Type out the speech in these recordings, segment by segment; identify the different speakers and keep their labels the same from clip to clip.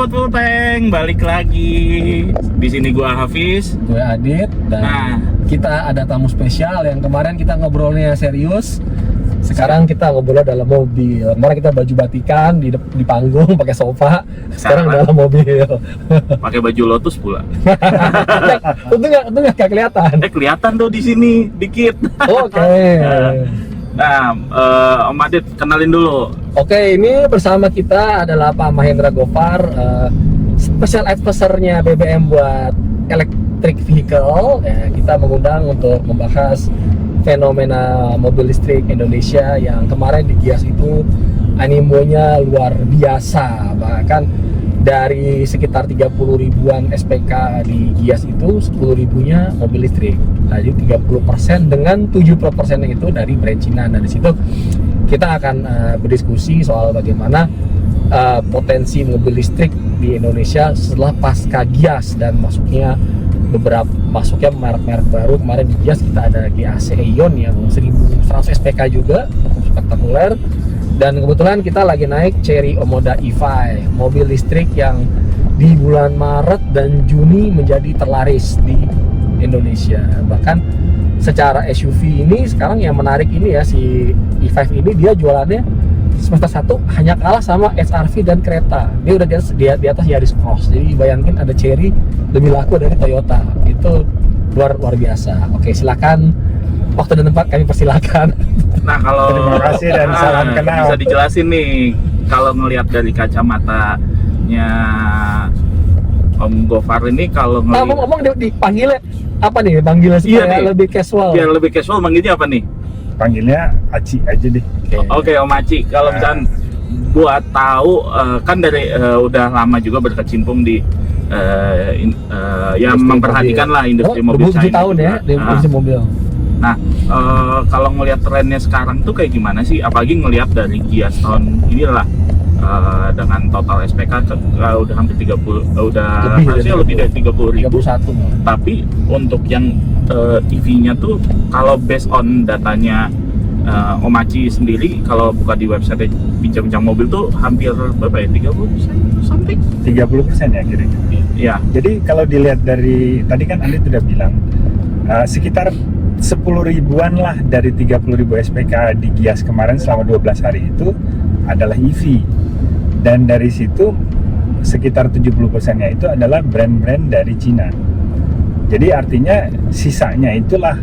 Speaker 1: Sobat Full Tank, balik lagi. Di sini gua Hafiz,
Speaker 2: gue Adit, dan kita ada tamu spesial yang kemarin kita ngobrolnya serius. Sekarang kita ngobrol dalam mobil. Kemarin kita baju batikan di panggung pakai sofa. Sekarang dalam mobil.
Speaker 1: pakai baju Lotus pula.
Speaker 2: Tentu nggak kelihatan.
Speaker 1: Kelihatan tuh di sini dikit.
Speaker 2: Oke.
Speaker 1: Nah, Om Adit kenalin dulu.
Speaker 2: Oke, ini bersama kita adalah Pak Mahendra Gofar, special advisor-nya BBM buat electric vehicle. Ya, kita mengundang untuk membahas fenomena mobil listrik Indonesia yang kemarin di Gias itu animonya luar biasa. Bahkan dari sekitar 30 ribuan SPK di Gias itu 10 ribunya mobil listrik. Nah, jadi 30% dengan 70% itu dari brand Cina. Nah, di situ kita akan berdiskusi soal bagaimana potensi mobil listrik di Indonesia setelah pasca Gias dan masuknya merek-merek baru. Kemarin di Gias kita ada GAC Aion yang 1100 SPK juga, spektakuler. Dan kebetulan kita lagi naik Chery Omoda E5, mobil listrik yang di bulan Maret dan Juni menjadi terlaris di Indonesia. Bahkan secara SUV ini sekarang yang menarik ini ya, si E5 ini dia jualannya semester 1 hanya kalah sama SRV dan kereta. Dia udah di atas Yaris Cross. Jadi bayangin ada Chery lebih laku dari Toyota. Itu luar biasa. Oke, silakan, waktu dan tempat kami persilakan.
Speaker 1: Nah, kalau
Speaker 3: terima kasih dan salam kenal.
Speaker 1: Bisa dijelasin nih, kalau ngelihat dari kacamatanya Om Gofar ini, kalau
Speaker 2: ngomong dipanggilnya apa nih? Panggilnya supaya lebih casual.
Speaker 1: Biar lebih casual, manggilnya apa nih?
Speaker 3: Panggilnya Aci aja deh.
Speaker 1: Oke, Om Aci. Kalau misalnya buat tahu, kan dari udah lama juga berkecimpung di yang memperhatikan lah industri mobil China.
Speaker 2: 7 tahun ya, di industri mobil.
Speaker 1: Nah, kalau ngelihat trennya sekarang tuh kayak gimana sih? Apalagi ngelihat dari Gias tahun inilah dengan total SPK udah hampir 30, harusnya lebih dari 30 ribu.
Speaker 2: 31.
Speaker 1: Tapi untuk yang EV-nya tuh, kalau based on datanya Om Aci sendiri, kalau buka di website bincang-bincang mobil tuh hampir berapa ya? 30% something?
Speaker 3: 30% ya kira-kira.
Speaker 1: Iya.
Speaker 3: Jadi kalau dilihat dari tadi kan Andi sudah bilang sekitar 10 ribuan lah dari 30 ribu SPK di Gias kemarin selama 12 hari itu adalah EV. Dan dari situ sekitar 70%-nya itu adalah brand-brand dari Cina. Jadi artinya sisanya itulah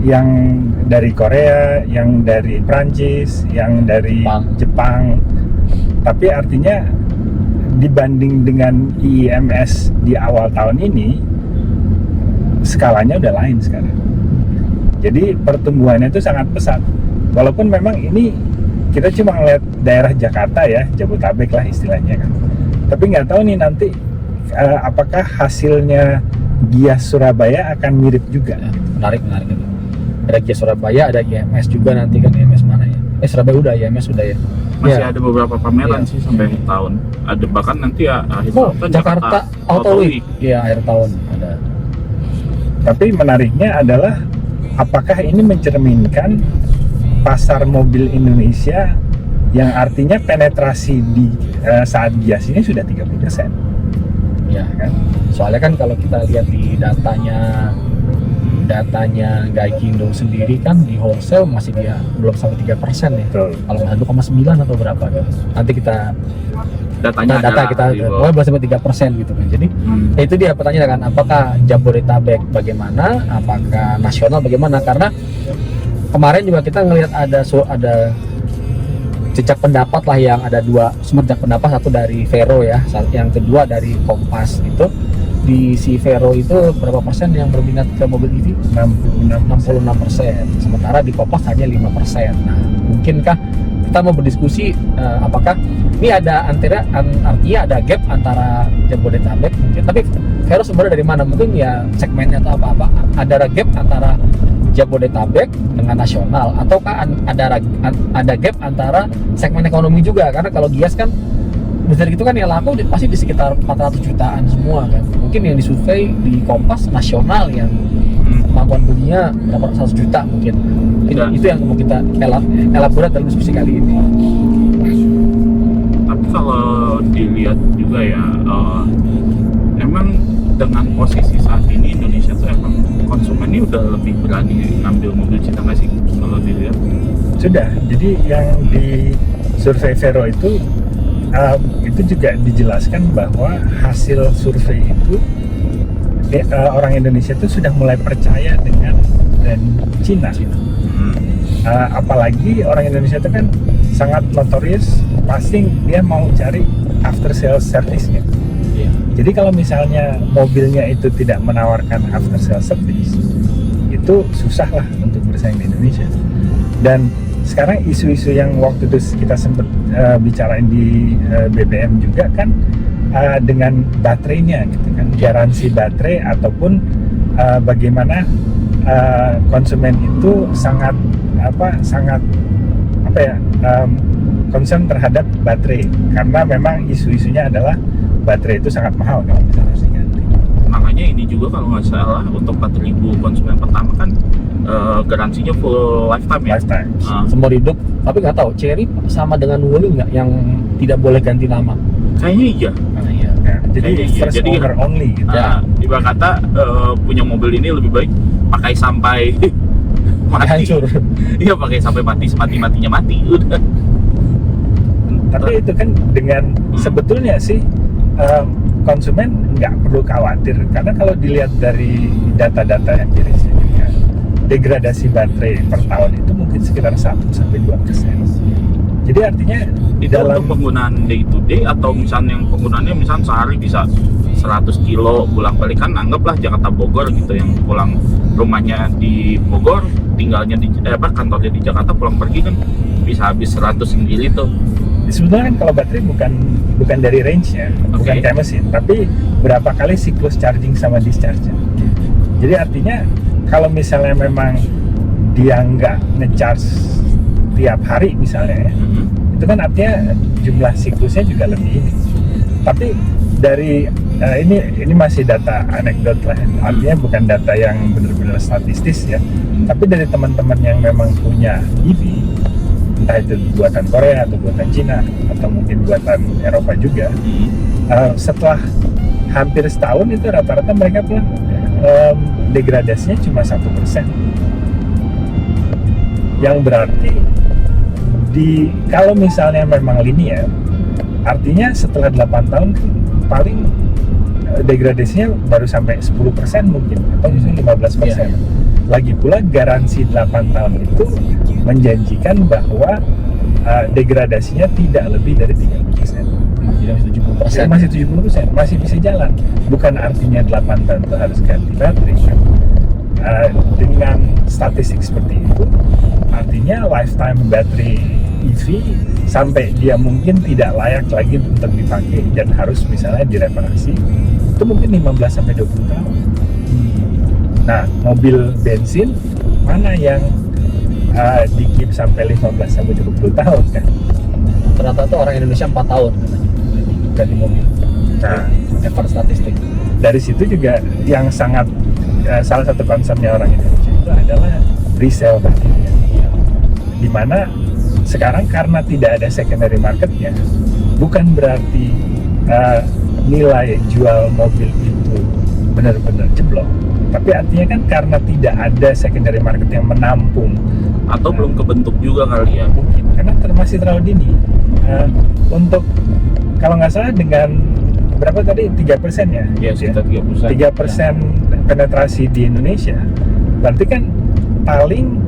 Speaker 3: yang dari Korea, yang dari Prancis, yang dari Jepang. Tapi artinya dibanding dengan IIMS di awal tahun ini, skalanya udah lain sekarang. Jadi pertumbuhannya itu sangat pesat. Walaupun memang ini kita cuma ngeliat daerah Jakarta ya, Jabodetabek lah istilahnya kan. Tapi nggak tahu nih nanti apakah hasilnya Gias Surabaya akan mirip juga.
Speaker 2: Menarik itu. Ada Gias Surabaya, ada IMS juga nanti kan. IMS mana ya? Surabaya udah, IMS udah ya.
Speaker 1: Masih ada beberapa pameran sih sampai tahun. Ada bahkan nanti ya akhir tahun
Speaker 2: Jakarta Auto Week. Iya, akhir tahun ada.
Speaker 3: Tapi menariknya adalah apakah ini mencerminkan pasar mobil Indonesia yang artinya penetrasi di saat Gias ini sudah 30%.
Speaker 2: Ya kan? Soalnya kan kalau kita lihat di datanya Gaikindo sendiri kan di wholesale masih dia belum sampai 3% ya.
Speaker 3: Betul.
Speaker 2: Kalau nggak 2,9 atau berapa gitu. Nanti kita data kita belum sampai 3% gitu kan. Jadi itu dia pertanyaan kan, apakah Jabodetabek bagaimana, apakah nasional bagaimana? Karena kemarin juga kita ngelihat ada jejak pendapat lah, yang ada dua sumber jejak pendapat, satu dari Vero ya, yang kedua dari Kompas gitu. Di si Vero itu berapa persen yang berminat ke mobil EV? 66%. Sementara di Kompas hanya 5%. Nah, mungkinkah kita mau berdiskusi apakah ini ada artinya ada gap antara Jabodetabek mungkin, tapi Vero sumbernya dari mana? Mungkin ya segmennya atau apa-apa. Ada gap antara Jabodetabek dengan nasional, ataukah ada gap antara segmen ekonomi juga? Karena kalau Gias kan besar gitu kan, yang laku pasti di sekitar 400 jutaan semua kan. Mungkin yang disurvei di Kompas nasional yang kemampuan belinya berapa 100 juta mungkin. Itu yang mau kita elaborate dalam diskusi kali ini.
Speaker 1: Tapi kalau dilihat juga ya, emang dengan posisi saat ini Indonesia tuh emang konsumennya udah lebih berani ngambil mobil Cina nggak sih kalau dilihat?
Speaker 3: Sudah, jadi yang di survei Vero itu juga dijelaskan bahwa hasil survei itu orang Indonesia itu sudah mulai percaya dengan brand Cina. Apalagi orang Indonesia itu kan sangat notorious, pasti dia mau cari after sales service-nya. Jadi kalau misalnya mobilnya itu tidak menawarkan after sales service, itu susah lah untuk bersaing di Indonesia. Dan sekarang isu-isu yang waktu itu kita sempat bicarain di BBM juga kan, dengan baterainya gitu kan, garansi baterai ataupun bagaimana konsumen itu sangat concern terhadap baterai, karena memang isu-isunya adalah baterai itu sangat mahal kalau misalnya harus diganti.
Speaker 1: Makanya ini juga kalau nggak salah untuk 4.000 konsumen pertama kan garansinya full lifetime ya.
Speaker 3: Lifetime.
Speaker 2: Seumur hidup. Tapi nggak tahu Chery sama dengan Wuling nggak yang tidak boleh ganti nama.
Speaker 1: Kayaknya iya.
Speaker 2: Iya.
Speaker 3: Ya, jadi
Speaker 1: Kayaknya iya.
Speaker 3: first
Speaker 1: Jadi
Speaker 3: owner only gitu.
Speaker 1: Ibarat kata punya mobil ini lebih baik pakai sampai mati.
Speaker 2: Hancur.
Speaker 1: Iya, pakai sampai mati, semati-matinya mati udah.
Speaker 3: Tapi itu kan dengan sebetulnya sih konsumen nggak perlu khawatir, karena kalau dilihat dari data-data yang dirilis juga, degradasi baterai per tahun itu mungkin sekitar 1-2%. Jadi artinya di
Speaker 1: Itu
Speaker 3: dalam
Speaker 1: untuk penggunaan day to day atau misalnya yang penggunaannya misalnya sehari bisa 100 kilo pulang balik, kan anggaplah Jakarta Bogor gitu, yang pulang rumahnya di Bogor, tinggalnya di kantornya di Jakarta, pulang pergi kan bisa habis 100 sendiri tuh.
Speaker 3: sebenarnya kan kalau baterai bukan dari range-nya, bukan kayak mesin, tapi berapa kali siklus charging sama discharge-nya. Jadi artinya kalau misalnya memang dia nggak nge-charge tiap hari misalnya ya, itu kan artinya jumlah siklusnya juga lebih ini. Tapi dari ini masih data anekdot lah, artinya bukan data yang benar-benar statistis ya, tapi dari teman-teman yang memang punya EV, entah itu buatan Korea atau buatan Cina atau mungkin buatan Eropa juga, setelah hampir setahun itu rata-rata mereka bilang degradasinya cuma 1%, yang berarti kalau misalnya memang linear, artinya setelah 8 tahun paling degradasinya baru sampai 10% mungkin, atau misalnya 15%. Lagi pula garansi 8 tahun itu menjanjikan bahwa degradasinya tidak lebih dari 30%.
Speaker 2: Jadi
Speaker 3: Masih 70%, masih bisa jalan. Bukan artinya 8 tahun itu harus ganti baterai kan? Dengan statistik seperti itu, artinya lifetime baterai EV sampai dia mungkin tidak layak lagi untuk dipakai dan harus misalnya direparasi, itu mungkin 15-20 tahun. Nah, mobil bensin mana yang di-keep sampai 15-20 tahun kan?
Speaker 2: Ternyata tuh orang Indonesia 4 tahun katanya ganti mobil.
Speaker 3: Nah,
Speaker 2: Ever statistik.
Speaker 3: dari situ juga yang sangat salah satu concernnya orang Indonesia itu adalah resale value-nya, dimana sekarang karena tidak ada secondary marketnya, bukan berarti nilai jual mobil itu benar-benar jeblok, tapi artinya kan karena tidak ada secondary market yang menampung,
Speaker 1: Atau belum kebentuk juga kali ya.
Speaker 3: mungkin karena masih terlalu dini. Untuk kalau nggak salah dengan berapa tadi 3% ya?
Speaker 1: Ya, sekitar 3%.
Speaker 3: 3% penetrasi di Indonesia, berarti kan paling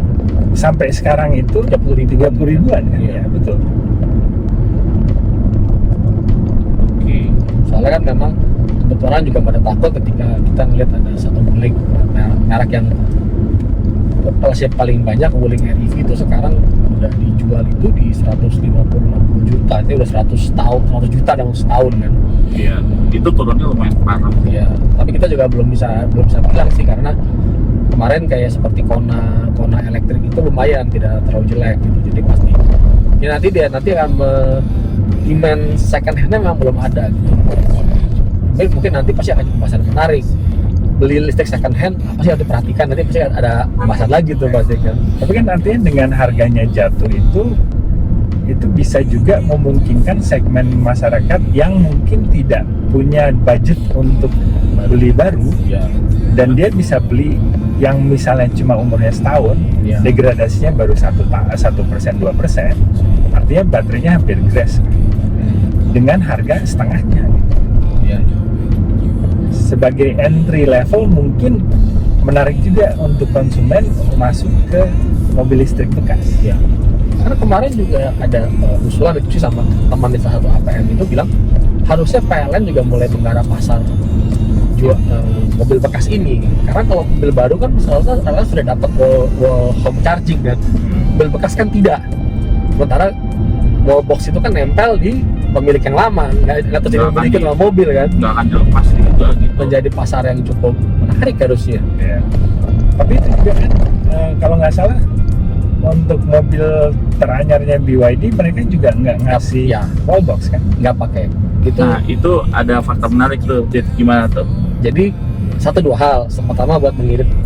Speaker 3: sampai sekarang itu 30 ribuan kan?
Speaker 2: Iya.
Speaker 3: Ya, betul.
Speaker 1: Oke.
Speaker 2: Soalnya kan memang kebetulan juga pada takut ketika kita ngeliat ada satu Wuling merek yang populasi paling banyak, Wuling REV itu sekarang udah dijual itu di 150-60 juta, itu udah 100 juta dalam setahun kan.
Speaker 1: Iya, itu turunnya lumayan parah.
Speaker 2: Ya, tapi kita juga belum bisa bilang sih, karena kemarin kayak seperti Kona elektrik itu lumayan tidak terlalu jelek gitu. Jadi pasti ya nanti akan demand second hand memang belum ada gitu. Tapi mungkin nanti pasti akan jadi pasar menarik. Beli listrik second hand apa sih harus diperhatikan, nanti pasti ada pembahasan lagi tuh pasti kan.
Speaker 3: Tapi kan artinya dengan harganya jatuh itu itu bisa juga memungkinkan segmen masyarakat yang mungkin tidak punya budget untuk beli baru,
Speaker 2: Ya.
Speaker 3: dan dia bisa beli yang misalnya cuma umurnya setahun,
Speaker 2: Ya.
Speaker 3: degradasinya baru 1% 2%, artinya baterainya hampir crash dengan harga setengahnya.
Speaker 2: Ya.
Speaker 3: Sebagai entry level mungkin menarik juga untuk konsumen masuk ke mobil listrik bekas.
Speaker 2: Ya. Karena kemarin juga ada usulan diskusi sama teman di salah satu APM itu bilang harusnya PLN juga mulai menggarap pasar jual mobil bekas ini. Karena kalau mobil baru kan misalnya PLN sudah dapat wall home charging kan, mobil bekas kan tidak. Sementara wall box itu kan nempel di pemilik yang lama, nggak terus
Speaker 1: Nggak
Speaker 2: dimiliki
Speaker 1: akan
Speaker 2: oleh mobil kan.
Speaker 1: Nggak akan dilepas juga gitu.
Speaker 2: Menjadi pasar yang cukup menarik harusnya.
Speaker 3: Ya. Tapi itu juga kan kalau nggak salah untuk mobil teranyarnya BYD mereka juga nggak ngasih
Speaker 2: Ya.
Speaker 3: wallbox kan?
Speaker 2: Nggak pakai. Gitu.
Speaker 1: Nah itu ada faktor menarik tuh, Dit. Gimana tuh?
Speaker 2: Jadi satu dua hal. Pertama buat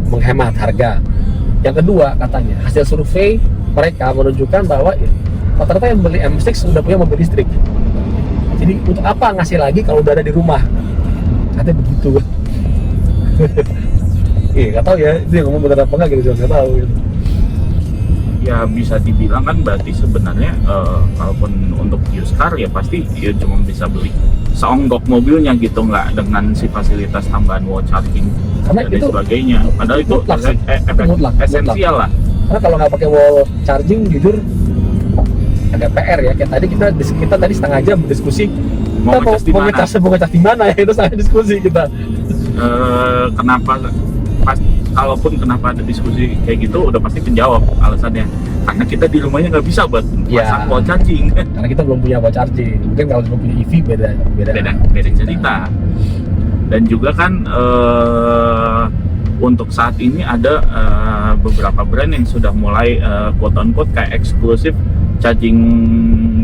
Speaker 2: menghemat harga. Yang kedua katanya hasil survei mereka menunjukkan bahwa rata-rata yang beli M6 sudah punya mobil listrik. Jadi untuk apa ngasih lagi kalau udah ada di rumah? Katanya begitu. Nggak tahu ya itu yang ngomong benar apa nggak gitu, nggak tahu. Gitu.
Speaker 1: Ya bisa dibilang kan berarti sebenarnya kalaupun untuk used car ya pasti ya cuma bisa beli seonggok mobilnya gitu, nggak dengan si fasilitas tambahan wall charging
Speaker 2: Karena
Speaker 1: dan
Speaker 2: itu
Speaker 1: sebagainya. Padahal itu
Speaker 2: mutlak sih.
Speaker 1: efek
Speaker 2: Mutlak.
Speaker 1: esensial lah.
Speaker 2: Karena kalau nggak pakai wall charging jujur agak PR ya. Kayak tadi kita tadi setengah jam berdiskusi
Speaker 1: Mau
Speaker 2: kita
Speaker 1: ngecas di mana?
Speaker 2: mau ngecas di mana ya, itu saya diskusi kita.
Speaker 1: Kenapa kenapa ada diskusi kayak gitu udah pasti penjawab alasannya, karena kita di rumahnya nggak bisa buat
Speaker 2: Ya.
Speaker 1: pasang wall charging.
Speaker 2: Karena kita belum punya wall charging. Mungkin kalau belum punya EV beda
Speaker 1: beda cerita. Dan juga kan untuk saat ini ada beberapa brand yang sudah mulai quote on quote kayak eksklusif charging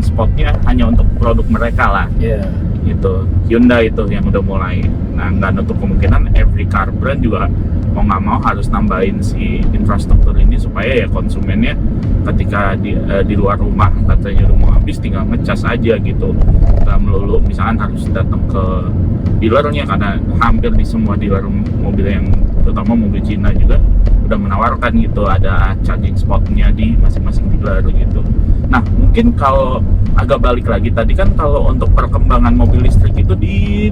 Speaker 1: spotnya hanya untuk produk mereka lah.
Speaker 2: Iya.
Speaker 1: Gitu. Hyundai itu yang udah mulai. Nah, nggak nutup kemungkinan every car brand juga mau nggak mau harus nambahin si infrastruktur ini supaya ya konsumennya ketika di luar rumah baterainya udah mau habis tinggal ngecas aja gitu, nggak melulu misalkan harus datang ke dealernya, karena hampir di semua dealer mobil yang terutama mobil Cina juga udah menawarkan gitu ada charging spotnya di masing-masing dealer gitu. Nah mungkin kalau agak balik lagi tadi kan kalau untuk perkembangan mobil listrik itu di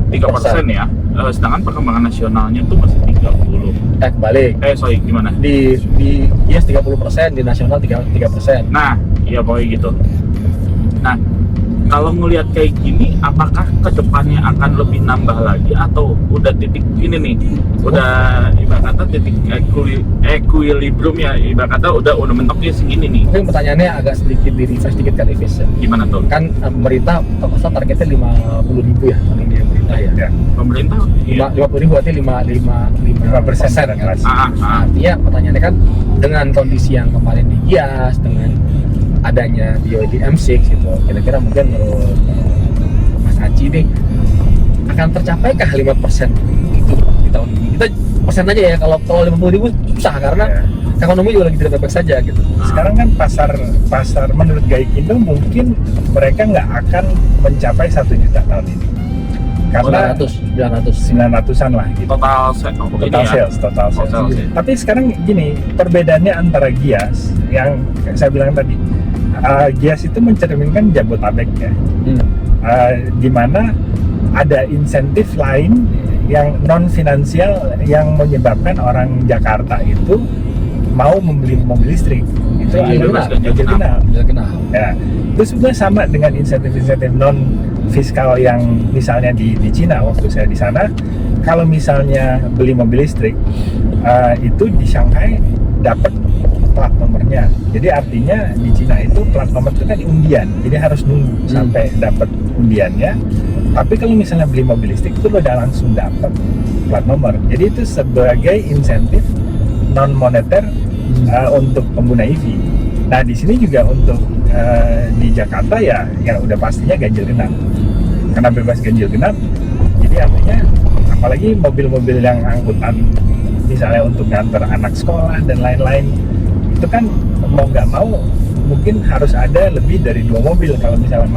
Speaker 1: 3% ya, sedangkan perkembangan nasionalnya tuh masih 30.
Speaker 2: Kebalik.
Speaker 1: Sorry gimana?
Speaker 2: Di yes 30%, di nasional 3%.
Speaker 1: Nah, iya pokoknya gitu. Nah, kalau ngelihat kayak gini, apakah kedepannya akan lebih nambah lagi atau udah titik ini nih, udah ibarat kata titik equilibrium ya, ibarat kata udah mentoknya segini nih.
Speaker 2: Mungkin pertanyaannya agak sedikit di refresh sedikit kan Ivis ya.
Speaker 1: Gimana tuh?
Speaker 2: Kan pemerintah Tokosa targetnya 50.000 ya, paling dia pemerintah ya.
Speaker 3: Ya.
Speaker 1: Pemerintah? Iya.
Speaker 2: 50.000 berarti 5% kan. Artinya pertanyaannya kan dengan kondisi yang kemarin di Gias, dengan adanya BYD M6 gitu, kira-kira mungkin menurut Mas Aci nih akan tercapaikah 5% itu di tahun ini? Kita persen aja ya, kalau 50.000 susah karena ekonomi juga lagi tidak baik saja gitu.
Speaker 3: Sekarang kan pasar menurut Gaikindo mungkin mereka nggak akan mencapai 1 juta tahun ini. Karena 900-an lah gitu.
Speaker 1: Total
Speaker 3: sales.
Speaker 1: ya.
Speaker 3: Tapi sekarang gini, perbedaannya antara Gias yang saya bilang tadi, Gias itu mencerminkan Jabotabek ya, di mana ada insentif lain yang non finansial yang menyebabkan orang Jakarta itu mau membeli mobil listrik. Itu adalah ganjil genap. Ya, itu sebenarnya sama dengan insentif-insentif non fiskal yang misalnya di Cina waktu saya di sana. Kalau misalnya beli mobil listrik itu di Shanghai dapat plat nomornya. Jadi artinya di Cina itu plat nomor itu kan undian. Jadi harus nunggu sampai dapat undiannya. Tapi kalau misalnya beli mobil listrik itu udah langsung dapat plat nomor. Jadi itu sebagai insentif non moneter untuk pengguna EV. Nah di sini juga untuk di Jakarta ya udah pastinya ganjil genap. Karena bebas ganjil genap, jadi artinya apalagi mobil-mobil yang angkutan misalnya untuk nganter anak sekolah dan lain-lain, itu kan mau nggak mau mungkin harus ada lebih dari 2 mobil kalau misalnya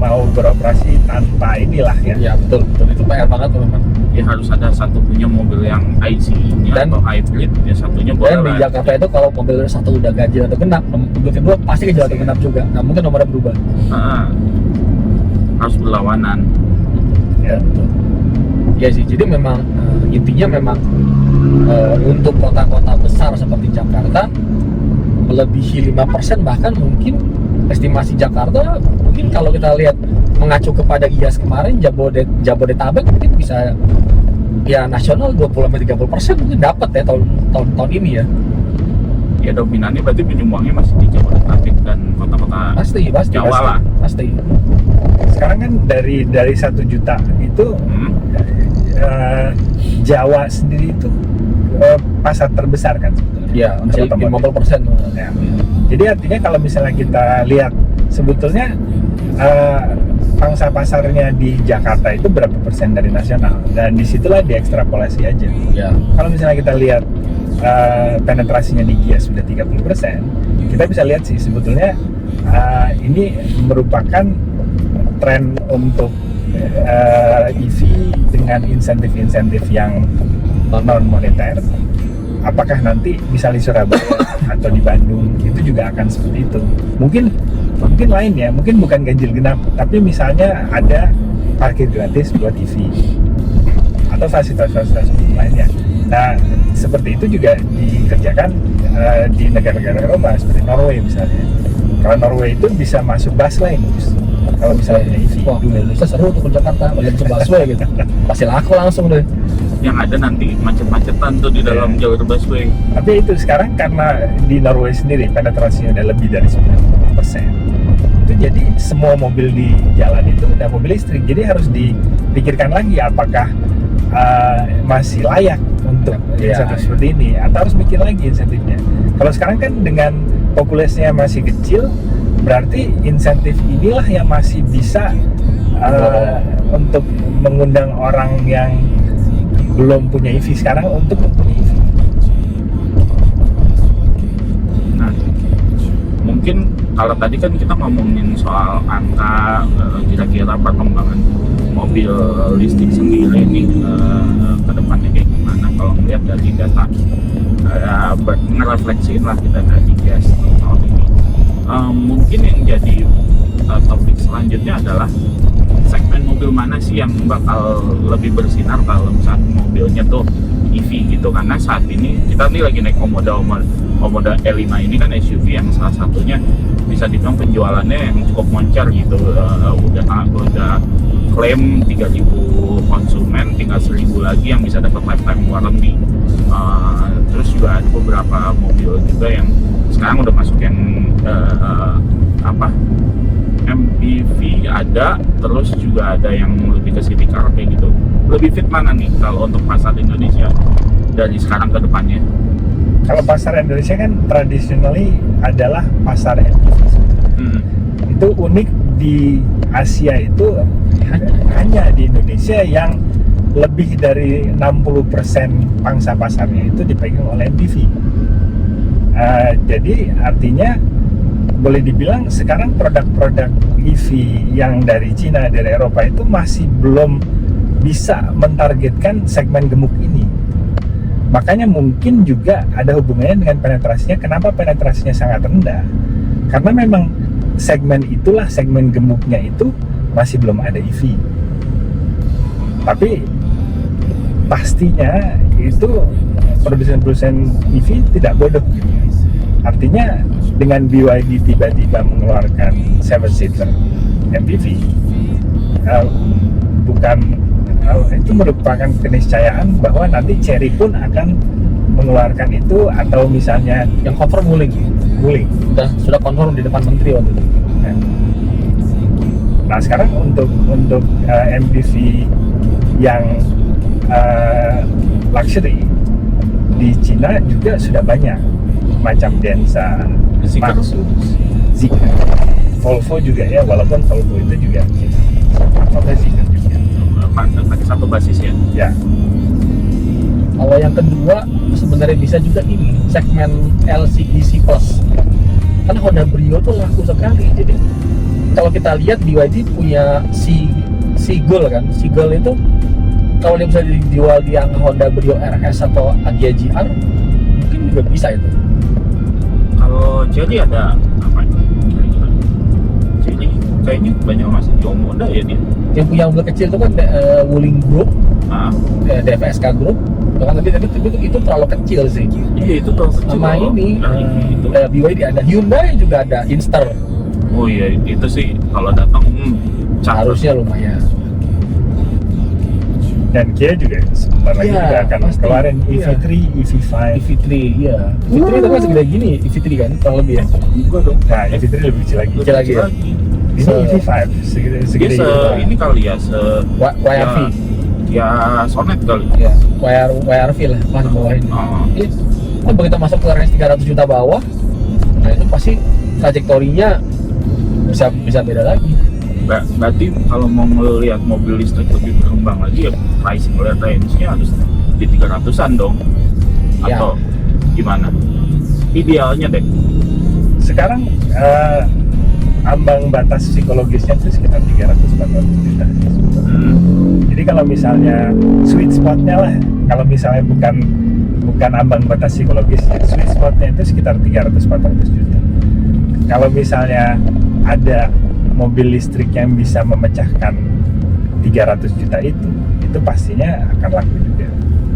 Speaker 3: mau beroperasi tanpa inilah ya.
Speaker 2: Ya betul itu PR banget tuh memang.
Speaker 1: Ya harus ada satu punya mobil yang IC-nya
Speaker 2: Dan-
Speaker 1: atau hybrid, ya satunya boleh
Speaker 2: Dan di
Speaker 1: lah.
Speaker 2: Jakarta itu kalau mobil satu udah ganjil atau genap, mobil kedua pasti ganjil atau genap juga. Nah mungkin nomornya berubah.
Speaker 1: Harus berlawanan.
Speaker 3: Ya.
Speaker 2: Betul. Ya sih, jadi memang intinya memang untuk kota-kota besar seperti Jakarta melebihi 5%, bahkan mungkin estimasi Jakarta mungkin kalau kita lihat mengacu kepada GIAS kemarin Jabodetabek mungkin bisa ya nasional 20-30% mungkin dapat ya tahun ini ya.
Speaker 1: Ya dominannya berarti penyumbangnya masih di Jabodetabek dan kota-kota
Speaker 2: Pasti
Speaker 1: Jawa lah.
Speaker 2: pasti.
Speaker 3: Sekarang kan dari 1 juta itu Jawa sendiri itu pasar terbesar kan sebetulnya.
Speaker 2: Ya masih
Speaker 3: Untuk otomotif.
Speaker 2: 50%.
Speaker 3: Ya. Jadi artinya kalau misalnya kita lihat sebetulnya pangsa pasarnya di Jakarta itu berapa persen dari nasional, dan disitulah diekstrapolasi aja.
Speaker 2: Ya.
Speaker 3: Kalau misalnya kita lihat penetrasinya di GIAS sudah 30%, kita bisa lihat sih sebetulnya ini merupakan tren untuk EV dengan insentif-insentif yang non moneter. Apakah nanti misalnya di Surabaya atau di Bandung itu juga akan seperti itu? Mungkin lain ya, mungkin bukan ganjil genap, tapi misalnya ada parkir gratis buat EV atau fasilitas-fasilitas lainnya. Nah, seperti itu juga dikerjakan di negara-negara Eropa seperti Norway misalnya. Kalau Norway itu bisa masuk busway kalau misalnya punya EV.
Speaker 2: Wah, Indonesia seru tuh ke Jakarta, balik ke busway gitu. Pasti laku langsung deh.
Speaker 1: Yang ada nanti macet-macetan tuh di dalam jalur busway.
Speaker 3: Tapi itu sekarang karena di Norway sendiri penetrasinya udah lebih dari 90%. Itu jadi semua mobil di jalan itu udah mobil listrik. Jadi harus dipikirkan lagi apakah masih layak untuk insentif seperti ini, atau harus mikir lagi insentifnya. Kalau sekarang kan dengan populasinya masih kecil, berarti insentif inilah yang masih bisa untuk mengundang orang yang belum punya EV sekarang untuk mempunyai EV.
Speaker 1: Nah, mungkin kalau tadi kan kita ngomongin soal angka kira-kira perkembangan mobil listrik sendiri nih ke depannya kayak gimana kalau melihat dari data ngerefleksiin lah kita dari GIAS tahun ini. Mungkin yang jadi topik selanjutnya adalah segmen mobil mana sih yang bakal lebih bersinar kalau misalnya mobilnya tuh EV gitu, karena saat ini kita nih lagi naik Komoda E5 ini kan SUV yang salah satunya bisa dibilang penjualannya yang cukup moncer gitu, udah klaim 3.000 konsumen, tinggal 1.000 lagi yang bisa dapat lifetime warranty. Terus juga ada beberapa mobil juga yang sekarang udah masuk yang MPV ada, terus juga ada yang lebih ke city car kayak gitu. Lebih fit mana nih kalau untuk pasar Indonesia dari sekarang ke depannya?
Speaker 3: Kalau pasar Indonesia kan traditionally adalah pasar MPV. Itu unik di Asia itu hanya di Indonesia yang lebih dari 60% pangsa pasarnya itu dipegang oleh MPV. Jadi artinya boleh dibilang sekarang produk-produk EV yang dari Cina, dari Eropa itu masih belum bisa mentargetkan segmen gemuk ini. Makanya mungkin juga ada hubungannya dengan penetrasinya. Kenapa penetrasinya sangat rendah? Karena memang segmen itulah, segmen gemuknya itu masih belum ada EV. Tapi pastinya itu produsen-produsen EV tidak bodoh. Artinya dengan BYD tiba-tiba mengeluarkan 7-seater MPV, itu merupakan keniscayaan bahwa nanti Chery pun akan mengeluarkan itu, atau misalnya
Speaker 2: Yang confirm Wuling sudah confirm di depan menteri waktu itu.
Speaker 3: Nah sekarang untuk MPV yang luxury di Cina juga sudah banyak, macam Denza, Maxus, Zeekr, Volvo juga ya, walaupun Volvo itu juga platformnya Zeekr juga.
Speaker 1: Pakai satu basis ya.
Speaker 3: Ya.
Speaker 2: Kalau yang kedua sebenarnya bisa juga ini segmen LCGC Plus. Kan Honda Brio tuh laku sekali. Jadi kalau kita lihat BYD punya Seagull kan. Seagull itu kalau dia bisa dijual di yang Honda Brio RS atau Agya GR mungkin juga bisa itu.
Speaker 1: Kalau Cherry ada apa? Cherry kayaknya banyak masih jual Honda ya dia.
Speaker 2: Yang punya mobil kecil itu kan Wuling Group, DFSK Group. Kan tapi itu terlalu kecil sih.
Speaker 1: Iya itu tuh kecil.
Speaker 2: Sama ini BYD ada, Hyundai juga ada Inster.
Speaker 1: Oh iya itu sih kalau datang
Speaker 2: Harusnya lumayan.
Speaker 3: Dan Kia juga sebentar lagi
Speaker 2: Iya,
Speaker 3: juga akan
Speaker 2: pasti.
Speaker 3: keluarin
Speaker 2: Iya.
Speaker 3: EV3, EV5.
Speaker 2: EV3, iya. EV3 itu kan segede gini, EV3 kan, kurang lebih ya.
Speaker 1: juga dong.
Speaker 3: Nah, EV3 lebih kecil lagi.
Speaker 2: Kecil lagi ya?
Speaker 3: Ini EV5 segede
Speaker 1: Dia
Speaker 3: itu.
Speaker 1: ini kali ya
Speaker 2: YRV,
Speaker 1: ya Sonet kali.
Speaker 2: ya, YRV lah, pas di bawah ini.
Speaker 1: Oh.
Speaker 2: Jadi, begitu masuk ke range 300 juta bawah, nah itu pasti trajektorinya bisa beda lagi.
Speaker 1: Berarti kalau mau melihat mobil listrik lebih berkembang lagi ya pricing range-nya harus di 300-an dong.
Speaker 2: Ya.
Speaker 1: Atau gimana? Idealnya deh.
Speaker 3: Sekarang ambang batas psikologisnya itu sekitar 300-400 juta. Jadi kalau misalnya sweet spotnya lah, kalau misalnya bukan ambang batas psikologisnya, sweet spotnya itu sekitar 300-400 juta. Kalau misalnya ada mobil listrik yang bisa memecahkan 300 juta itu pastinya akan laku juga.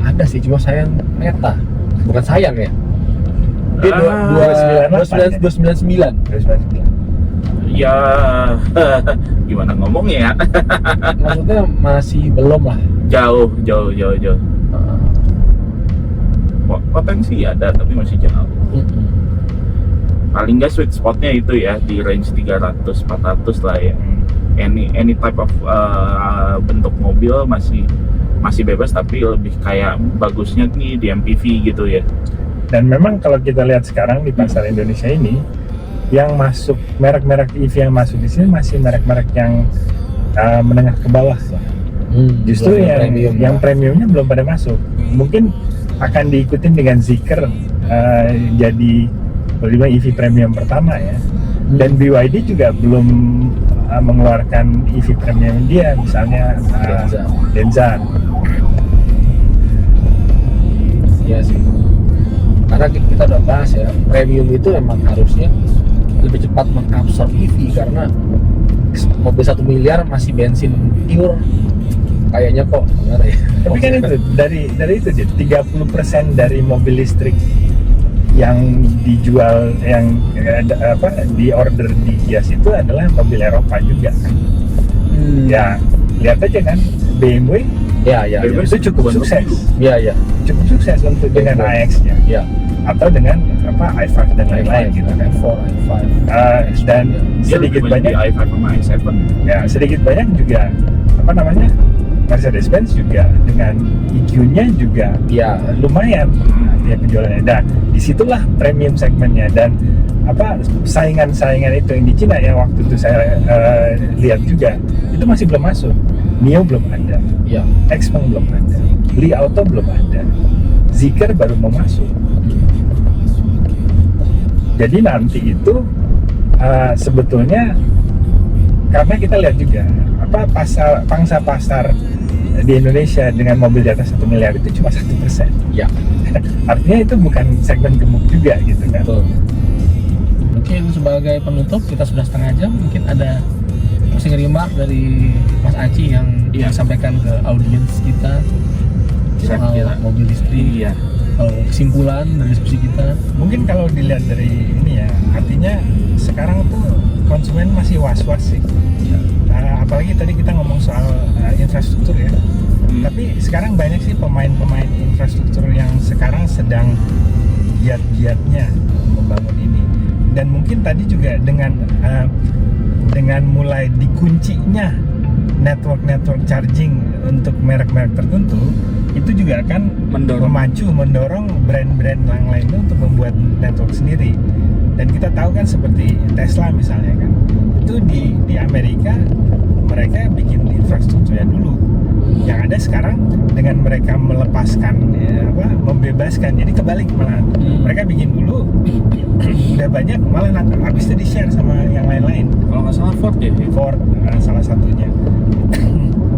Speaker 2: Ada sih, cuma sayang Meta, bukan sayang ya. Dia 299.
Speaker 3: 299.
Speaker 1: Ya gimana ngomongnya ya?
Speaker 2: Maksudnya masih belum lah.
Speaker 1: jauh. Potensi ada tapi masih jauh. Paling nggak sweet spotnya itu ya di range 300-400 lah ya. Any type of bentuk mobil masih bebas tapi lebih kayak bagusnya nih di MPV gitu ya.
Speaker 3: Dan memang kalau kita lihat sekarang di pasar Indonesia ini, yang masuk merek-merek EV yang masuk di sini masih merek-merek yang menengah ke bawah. Justru yang premiumnya belum pada masuk. Mungkin akan diikutin dengan Zeekr jadi EV premium pertama ya. Dan BYD juga belum mengeluarkan EV premium dia, misalnya Denza.
Speaker 2: Iya sih. Karena kita udah bahas ya, premium itu emang harusnya lebih cepat mengabsorb EV karena mobil 1 miliar masih bensin pure. Kayaknya kok gimana ya?
Speaker 3: Tapi kan itu dari itu aja 30% dari mobil listrik yang dijual yang di order di Gias itu adalah mobil Eropa juga kan. Ya lihat aja kan BMW itu cukup sukses.
Speaker 2: Iya.
Speaker 3: Cukup sukses untuk dengan AX-nya.
Speaker 2: Iya.
Speaker 3: Atau dengan i5 dan lain-lain gitu kan.
Speaker 2: i4, i5.
Speaker 3: Dan
Speaker 1: Dia
Speaker 3: sedikit
Speaker 1: lebih
Speaker 3: banyak
Speaker 1: di i5 sama i7.
Speaker 3: ya sedikit banyak juga Mercedes-Benz juga dengan EQ-nya juga
Speaker 2: Iya.
Speaker 3: lumayan ya penjualannya. Dan disitulah premium segmennya dan saingan-saingan itu yang di Cina yang waktu itu saya lihat juga itu masih belum masuk. Mio belum ada,
Speaker 2: Iya.
Speaker 3: Xpeng belum ada, Li Auto belum ada, Zeekr baru mau masuk. Jadi nanti itu sebetulnya karena kita lihat juga pangsa pasar di Indonesia dengan mobil di atas 1 miliar itu cuma 1%.
Speaker 2: Iya.
Speaker 3: Artinya itu bukan segmen gemuk juga gitu kan.
Speaker 2: Betul. Mungkin sebagai penutup kita sudah setengah jam, mungkin ada closing remark dari Mas Aci yang disampaikan ke audiens kita soal mobil listrik.
Speaker 1: Iya.
Speaker 2: Kesimpulan dari diskusi kita.
Speaker 3: Mungkin kalau dilihat dari ini ya, artinya sekarang tuh konsumen masih was-was sih. Apalagi tadi kita ngomong soal infrastruktur ya. Tapi sekarang banyak sih pemain-pemain infrastruktur yang sekarang sedang giat-giatnya membangun ini. Dan mungkin tadi juga dengan mulai dikuncinya network charging untuk merek-merek tertentu, itu juga akan mendorong brand-brand yang lainnya untuk membuat network sendiri. Dan kita tahu kan seperti Tesla misalnya kan, itu di Amerika mereka bikin infrastrukturnya dulu, yang ada sekarang dengan mereka melepaskan membebaskan, jadi kebalik malah. Mereka bikin dulu udah banyak, malah habis itu di share sama yang lain-lain.
Speaker 1: Kalau nggak salah Ford ya.
Speaker 3: Ford salah satunya.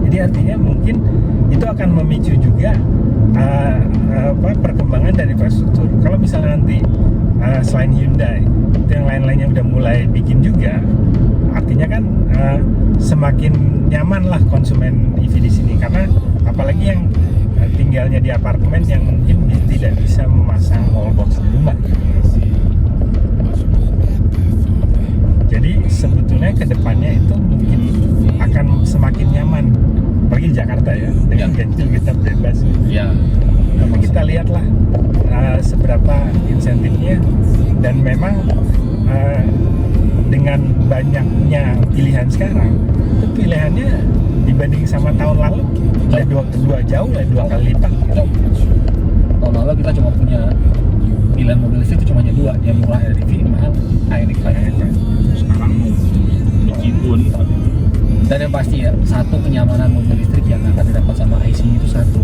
Speaker 3: Jadi artinya mungkin itu akan memicu juga perkembangan dari infrastruktur. Kalau misalnya nanti selain Hyundai itu yang lain-lainnya udah mulai bikin juga, artinya kan semakin nyaman lah konsumen EV di sini, karena apalagi yang tinggalnya di apartemen yang mungkin tidak bisa memasang wallbox di rumah. Jadi sebetulnya kedepannya itu mungkin akan semakin nyaman, apalagi di Jakarta ya, dengan ganjil kita bebas.
Speaker 2: Ya.
Speaker 3: Tapi kita lihatlah seberapa insentifnya, dan memang dengan banyaknya pilihan sekarang, itu pilihannya dibanding sama tahun lalu dua kali lipat.
Speaker 2: Tahun lalu kita cuma punya pilihan mobil listrik itu cuma hanya 2, yang murah RDV, mahal hybrid.
Speaker 1: Sekarang meskipun
Speaker 2: Dan yang pasti ya, satu kenyamanan mobil listrik yang akan didapat sama IC itu satu.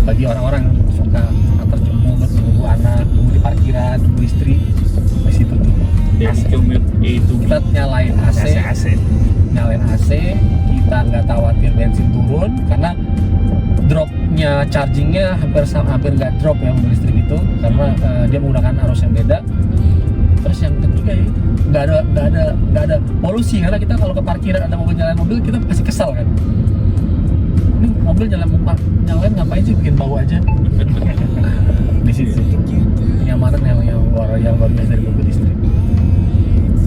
Speaker 2: Bagi orang-orang yang suka antar jemput, nunggu anak, nunggu di parkiran, nunggu istri, di situ tuh.
Speaker 1: dari commute A to B.
Speaker 2: Kita nyalain AC, nyalain AC, kita nggak khawatir bensin turun karena dropnya chargingnya hampir nggak drop ya mobil listrik itu, karena dia menggunakan arus yang beda. Terus yang ketiga ya, nggak ada polusi, karena kita kalau ke parkiran ada mobil nyalain mobil, kita pasti kesal kan. Ini mobil nyalain ngapain sih, bikin bau aja. Di situ kenyamanan yang luar biasa dari mobil listrik.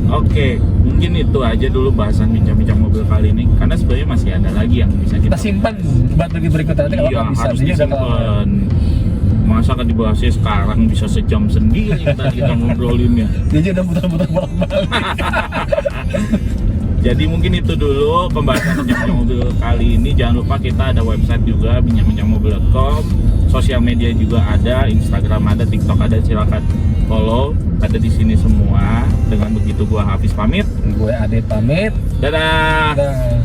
Speaker 1: Oke, mungkin itu aja dulu bahasan bincang-bincang mobil kali ini, karena sebenarnya masih ada lagi yang bisa
Speaker 2: Kita simpan buat bagi berikutnya nanti kalau nggak bisa
Speaker 1: harus
Speaker 2: dia udah
Speaker 1: disimpan. Masa kan dibahasnya sekarang bisa sejam sendiri tadi kita ngobrolinnya.
Speaker 2: dia udah muter-muter bolak-balik.
Speaker 1: Jadi mungkin itu dulu pembahasan bincang mobil kali ini. Jangan lupa kita ada website juga, bincang-bincangmobil.com. Sosial media juga ada, Instagram ada, TikTok ada, silakan follow. Ada di sini semua. Dengan begitu gua Hafiz pamit.
Speaker 2: Gue Adit pamit.
Speaker 1: Dadah.
Speaker 2: Dadah.